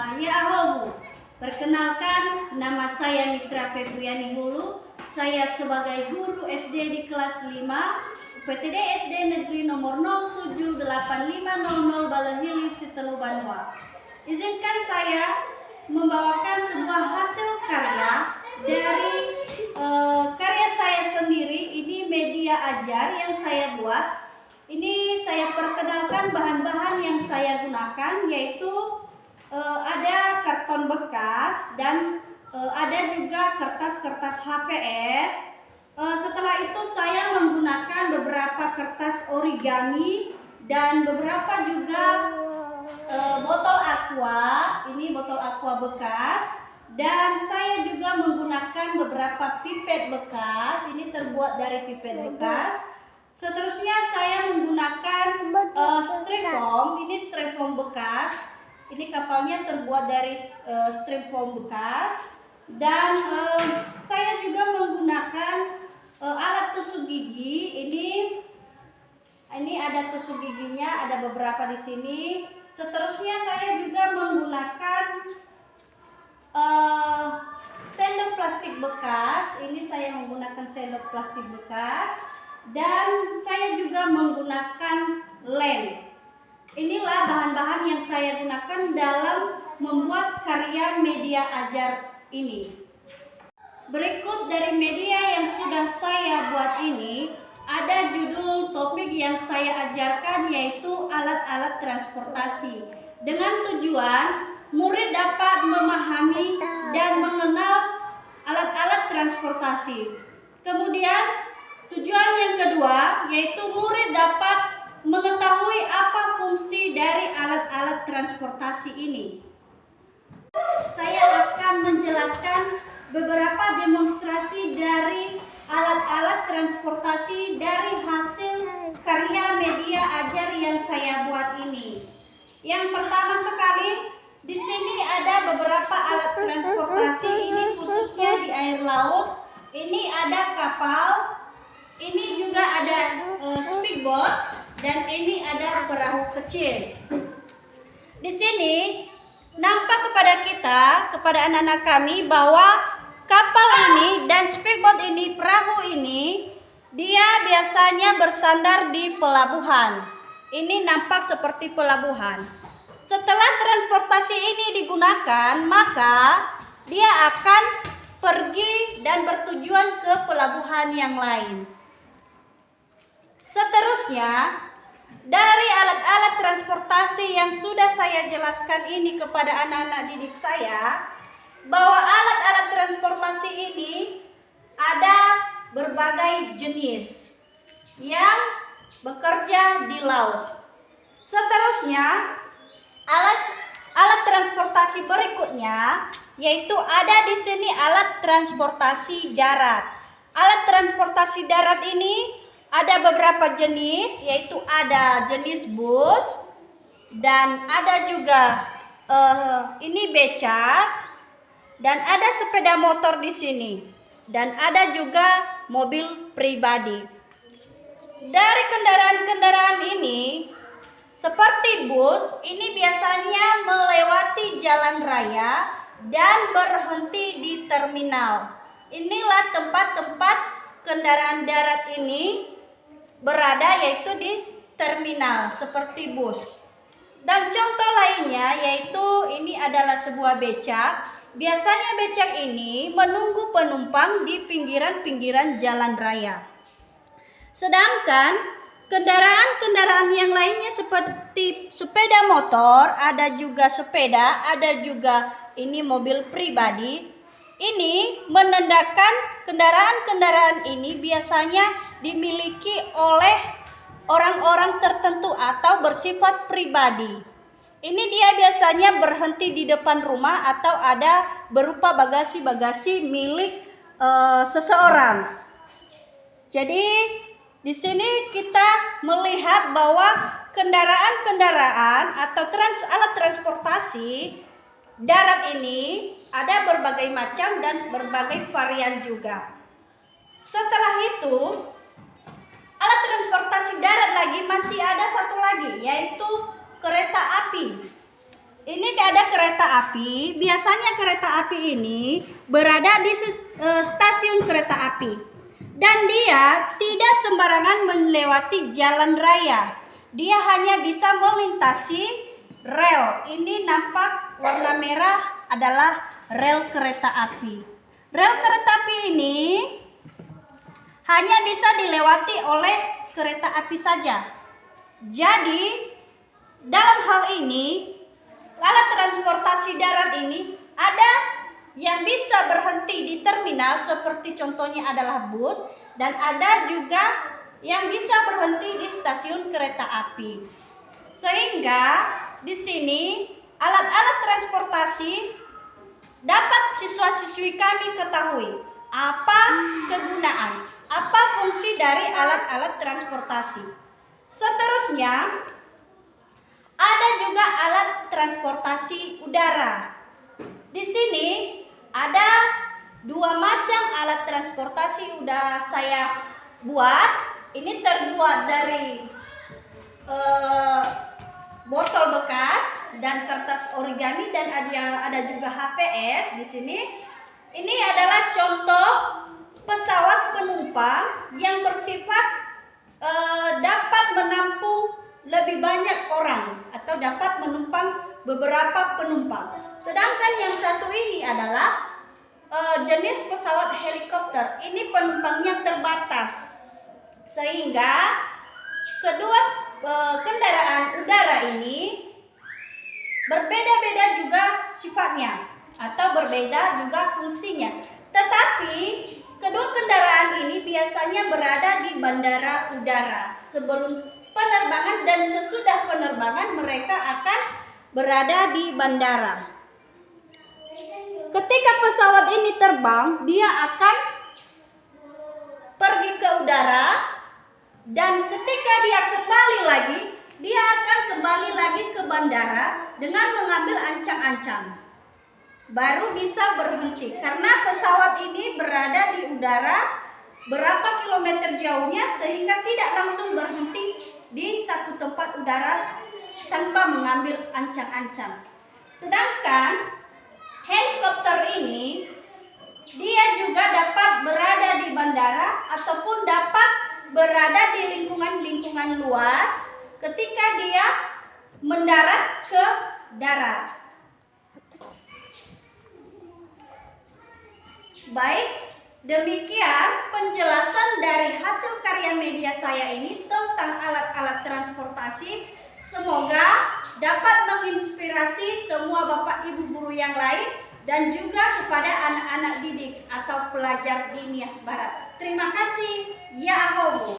Ya halo, perkenalkan nama saya Mitra Febriani Hulu. Saya sebagai guru SD di kelas 5 UPTD SD Negeri nomor 078500 Balehili Sitelu Banua. Izinkan saya membawakan sebuah hasil karya dari karya saya sendiri. Ini media ajar yang saya buat. Ini saya perkenalkan bahan-bahan yang saya gunakan, yaitu ada karton bekas dan ada juga kertas-kertas HVS. Setelah itu saya menggunakan beberapa kertas origami dan beberapa juga botol aqua. Ini botol aqua bekas, dan saya juga menggunakan beberapa pipet bekas. Ini terbuat dari pipet bekas. Seterusnya saya menggunakan styrofoam. Ini styrofoam bekas. Ini kapalnya terbuat dari styrofoam bekas. Dan saya juga menggunakan alat tusuk gigi. Ini ada tusuk giginya, ada beberapa di sini. Seterusnya saya juga menggunakan sendok plastik bekas. Ini saya menggunakan sendok plastik bekas. Dan saya juga menggunakan lem. Inilah bahan-bahan yang saya gunakan dalam membuat karya media ajar ini. Berikut dari media yang sudah saya buat ini, ada judul topik yang saya ajarkan, yaitu alat-alat transportasi. Dengan tujuan murid dapat memahami dan mengenal alat-alat transportasi. Kemudian tujuan yang kedua, yaitu murid dapat mengetahui apa fungsi dari alat-alat transportasi ini. Saya akan menjelaskan beberapa demonstrasi dari alat-alat transportasi dari hasil karya media ajar yang saya buat ini. Yang pertama sekali, di sini ada beberapa alat transportasi, ini khususnya di air laut. Ini ada kapal. Ini juga ada speedboat, dan ini ada perahu kecil. Di sini nampak kepada anak-anak kami bahwa kapal ini dan speedboat ini, perahu ini, dia biasanya bersandar di pelabuhan. Ini nampak seperti pelabuhan. Setelah transportasi ini digunakan, maka dia akan pergi dan bertujuan ke pelabuhan yang lain. Seterusnya, dari alat-alat transportasi yang sudah saya jelaskan ini kepada anak-anak didik saya, bahwa alat-alat transportasi ini ada berbagai jenis yang bekerja di laut. Seterusnya, alat transportasi berikutnya, yaitu ada di sini alat transportasi darat. Alat transportasi darat ini ada beberapa jenis, yaitu ada jenis bus, dan ada juga ini becak, dan ada sepeda motor di sini, dan ada juga mobil pribadi. Dari kendaraan-kendaraan ini, seperti bus, ini biasanya melewati jalan raya dan berhenti di terminal. Inilah tempat-tempat kendaraan darat ini berada, yaitu di terminal seperti bus. Dan contoh lainnya, yaitu ini adalah sebuah becak. Biasanya becak ini menunggu penumpang di pinggiran-pinggiran jalan raya. Sedangkan kendaraan-kendaraan yang lainnya seperti sepeda motor, ada juga sepeda, ada juga ini mobil pribadi. Ini menandakan kendaraan-kendaraan ini biasanya dimiliki oleh orang-orang tertentu atau bersifat pribadi. Ini dia biasanya berhenti di depan rumah atau ada berupa bagasi-bagasi milik seseorang. Jadi di sini kita melihat bahwa kendaraan-kendaraan atau alat transportasi darat ini ada berbagai macam dan berbagai varian juga. Setelah itu, alat transportasi darat lagi masih ada satu lagi, yaitu kereta api. Ini ada kereta api. Biasanya kereta api ini berada di stasiun kereta api. Dan dia tidak sembarangan melewati jalan raya. Dia hanya bisa melintasi rel. Ini nampak warna merah adalah rel kereta api. Rel kereta api ini hanya bisa dilewati oleh kereta api saja. Jadi, dalam hal ini, alat transportasi darat ini ada yang bisa berhenti di terminal seperti contohnya adalah bus, dan ada juga yang bisa berhenti di stasiun kereta api. Sehingga di sini alat-alat transportasi dapat siswa-siswi kami ketahui apa kegunaan, apa fungsi dari alat-alat transportasi. Seterusnya ada juga alat transportasi udara. Di sini ada dua macam alat transportasi udah saya buat. Ini terbuat dari botol bekas dan kertas origami, dan ada juga HVS di sini. Ini adalah contoh pesawat penumpang yang bersifat dapat menampung lebih banyak orang atau dapat menumpang beberapa penumpang. Sedangkan yang satu ini adalah jenis pesawat helikopter. Ini penumpangnya terbatas, sehingga kedua kendaraan udara ini berbeda-beda juga sifatnya atau berbeda juga fungsinya. Tetapi kedua kendaraan ini biasanya berada di bandara udara. Sebelum penerbangan dan sesudah penerbangan mereka akan berada di bandara. Ketika pesawat ini terbang, dia akan pergi ke udara, dan ketika dia kembali lagi, dia akan kembali lagi ke bandara dengan mengambil ancang-ancang. Baru bisa berhenti, karena pesawat ini berada di udara berapa kilometer jauhnya, sehingga tidak langsung berhenti di satu tempat udara tanpa mengambil ancang-ancang. Sedangkan helikopter ini dia juga dapat berada di bandara ataupun dapat berada di lingkungan-lingkungan luas ketika dia mendarat ke darat. Baik, demikian penjelasan dari hasil karya media saya ini tentang alat-alat transportasi. Semoga dapat menginspirasi semua Bapak Ibu guru yang lain dan juga kepada anak-anak didik atau pelajar di Nias Barat. Terima kasih. Ya Allah.